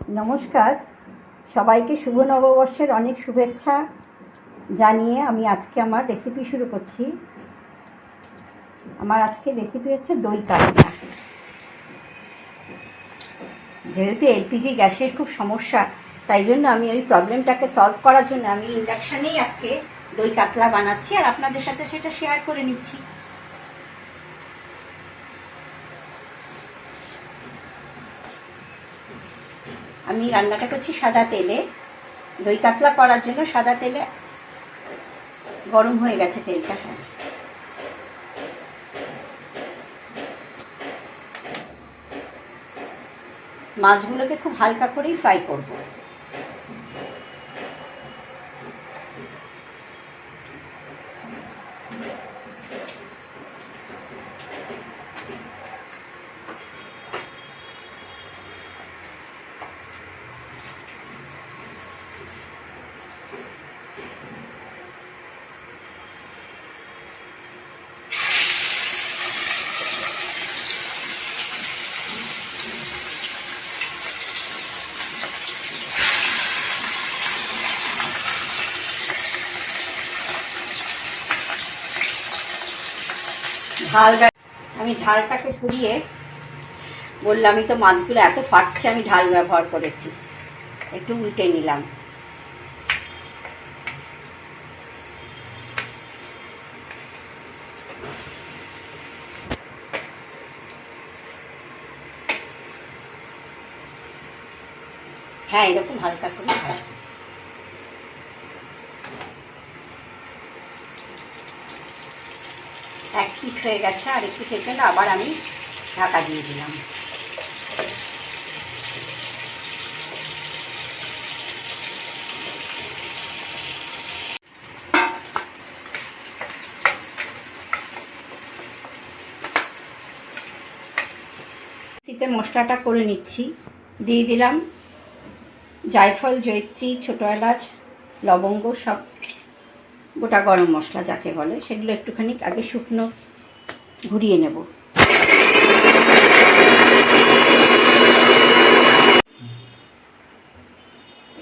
নমস্কার, সবাইকে শুভ নববর্ষের অনেক শুভেচ্ছা জানিয়ে আমি আজকে আমার রেসিপি শুরু করছি। আমার আজকে রেসিপি হচ্ছে দই কাতলা। যেহেতু এলপিজি গ্যাসের খুব সমস্যা, তাই জন্য আমি ওই প্রবলেমটাকে সলভ করার জন্য আমি ইন্ডাকশানেই আজকে দই কাতলা বানাচ্ছি আর আপনাদের সাথে সেটা শেয়ার করে নিচ্ছি। আমি রান্নাটা করছি সাদা তেলে। দই কাতলা করার জন্য সাদা তেলে গরম হয়ে গেছে তেলটা। মাছগুলোকে খুব হালকা করেই ফ্রাই করব। আমি ঢালটাকে সরিয়ে বললামই তো মাছগুলো এত ফাটছে, আমি ঢাল ব্যবহার করেছি। একটু উল্টে নিলাম। হ্যাঁ, এরকম হালকা করে ভাজবো। এক পিঠ হয়ে গেছে, আর একটু থেকে আবার আমি ঢাকা দিয়ে দিলাম। শীতে মশলাটা করে নিচ্ছি। দিয়ে দিলাম জায়ফল, জয়িত্রী, ছোটো এলাচ, লবঙ্গ, সব গোটা গরম মশলা যাকে বলে, সেগুলো একটুখানি আগে শুকনো ঘুরিয়ে নেব।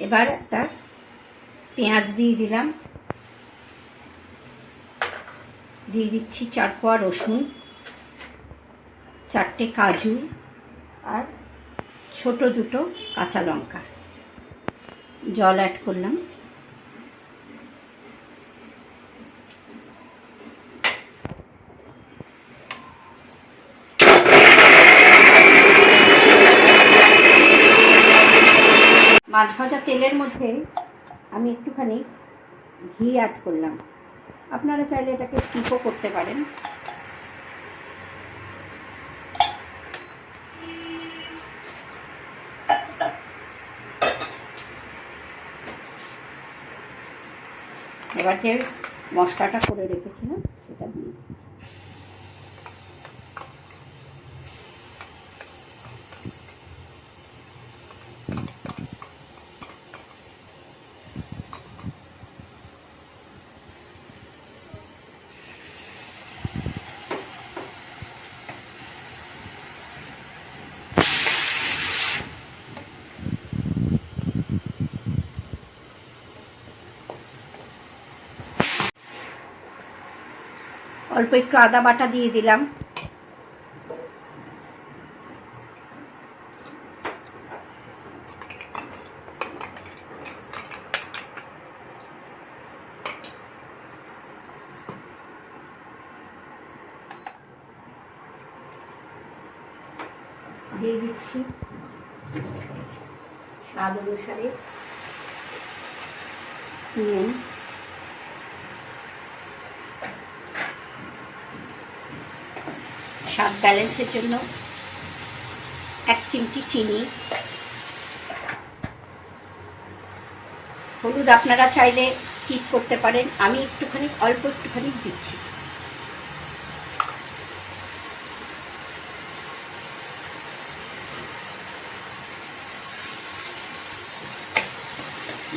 এবার একটা পেঁয়াজ দিয়ে দিলাম, দিয়ে দিচ্ছি 4 কোয়া রসুন, 4টে কাজু আর ছোট 2টো কাঁচা লঙ্কা। জল অ্যাড করলাম। মাছ ভাজা তেলের মধ্যে আমি একটুখানি ঘি অ্যাড করলাম। আপনারা চাইলে এটাকে স্কিপও করতে পারেন। এবার যে মশলাটা করে রেখেছিলাম সেটা দিয়ে দিচ্ছি। অল্প একটু আদা বাটা দিয়ে দিলাম। দিয়ে দিচ্ছি স্বাদ অনুসারে নুন, স্বাদ ব্যালেন্সের জন্য 1 চিমটি চিনি, হলুদ আপনারা চাইলে স্কিপ করতে পারেন, আমি একটুখানি অল্প একটুখানি দিচ্ছি।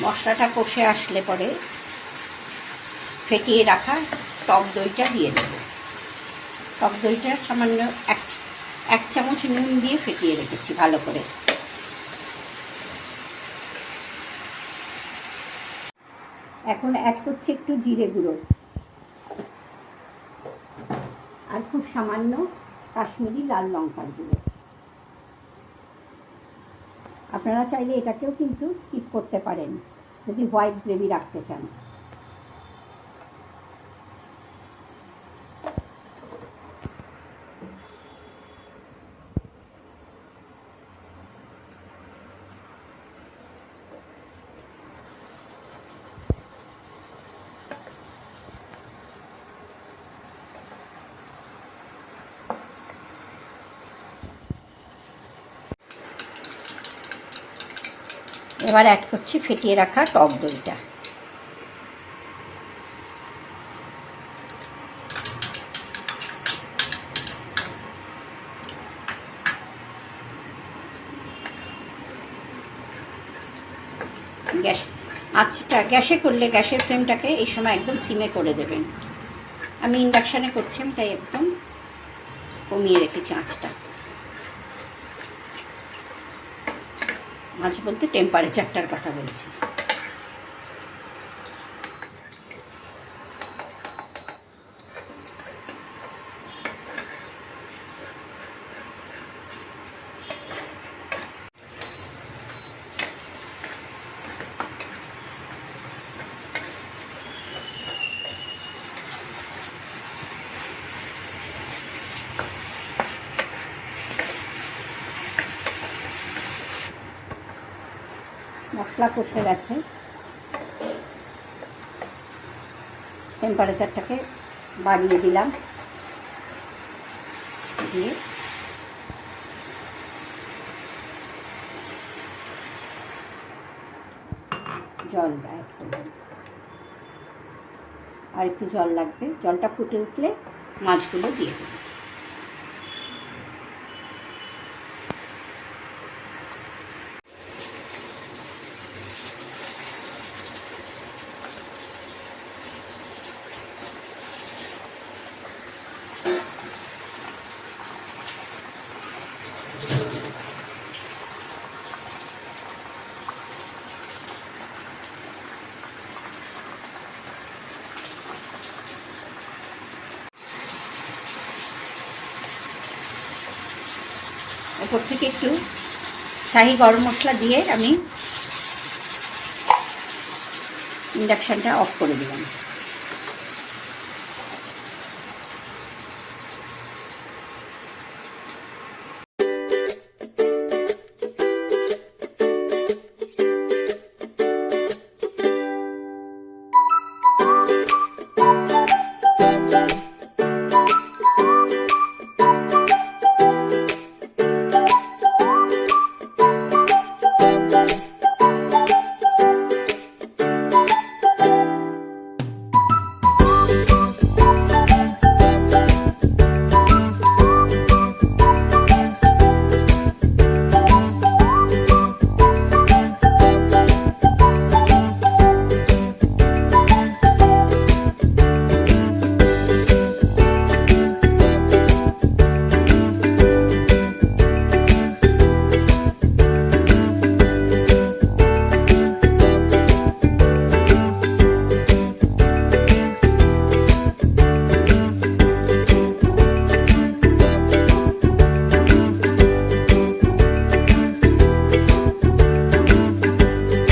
মশলাটা কষে আসলে পরে ফেটিয়ে রাখা টক দইটা দিয়ে দেব। টক দইটা সামান্য এক চামচ নুন দিয়ে ফেটিয়ে রেখেছি ভালো করে। এখন অ্যাড করছি একটু জিরে গুঁড়ো আর খুব সামান্য কাশ্মীরি লাল লঙ্কার গুঁড়ো। আপনারা চাইলে এটাকেও কিন্তু স্কিপ করতে পারেন যদি হোয়াইট গ্রেভি রাখতে চান। এবার অ্যাড করছি ফেটিয়ে রাখা টক দইটা। গ্যাসে করলে গ্যাসের ফ্লেমটাকে এই সময় একদম সিমে করে দেবেন। আমি ইন্ডাকশানে করছি, তাই একদম কমিয়ে রেখেছি আঁচটা। আঁচ বলতে টেম্পারেচারটার কথা বলছি। মশলা কষে গেছে, টেম্পারেচারটাকে বাড়িয়ে দিলাম, দিয়ে জল অ্যাড করলাম। আর একটু জল লাগবে, জলটা ফুটে উঠলে মাছগুলো দিয়ে দেবো। ওপর থেকে একটু শাহি গরম মশলা দিয়ে আমি ইন্ডাকশানটা অফ করে দিলাম।